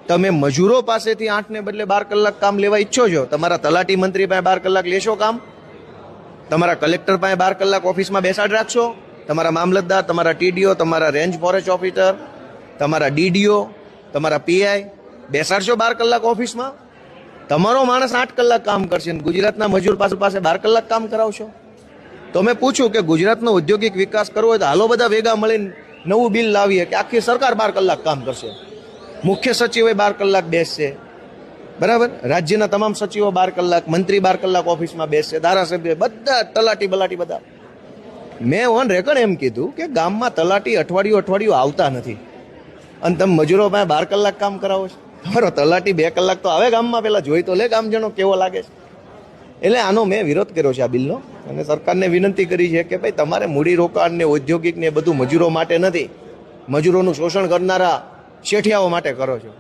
તમે મજૂરો પાસેથી 8 ને બદલે 12 કલાક કામ લેવા ઈચ્છો છો? તમારા તલાટી મંત્રી પાસે 12 કલાક લેશો કામ? તમારા કલેક્ટર પાસે 12 કલાક ઓફિસમાં બેસાડ રાખશો? તમારા મામલતદાર, તમારા ટીડીઓ, તમારા રેન્જ ફોરેસ્ટ ઓફિસર, તમારા ડીડીઓ, તમારા પીઆઈ બેસાડશો 12 કલાક ઓફિસમાં? તમારો માણસ 8 કલાક કામ કરશે ને ગુજરાતના મજૂર પાસે 12 કલાક કામ કરાવશો? તો મેં પૂછ્યું કે ગુજરાતનો ઔદ્યોગિક વિકાસ કરવો હોય તો હાલો બધા ભેગા મળીને નવું બિલ લાવીએ કે આખી સરકાર 12 કલાક કામ કરશે, મુખ્ય સચિવે 12 કલાક બેસશે, બરાબર, રાજ્યના તમામ સચિવો 12 કલાક, મંત્રી 12 કલાક ઓફિસમાં બેસશે, ધારાસભ્ય બધા, તલાટી બલાટી બધા. મેં ઓન રેકર્ડ એમ કીધું કે ગામમાં તલાટી અઠવાડિયું આવતા નથી અને તમે મજૂરો પાસે 12 કલાક કામ કરાવો છો. તમારો તલાટી 2 કલાક તો આવે ગામમાં, પેલા જોઈ તો લે ગામજનો કેવો લાગે છે. એટલે આનો મેં વિરોધ કર્યો છે આ બિલનો, અને સરકારને વિનંતી કરી છે કે ભાઈ તમારે મૂડીરોકાણ ને ઔદ્યોગિક ને બધું મજૂરો માટે નથી, મજૂરોનું શોષણ કરનારા શેઠિયાઓ માટે કરો છો.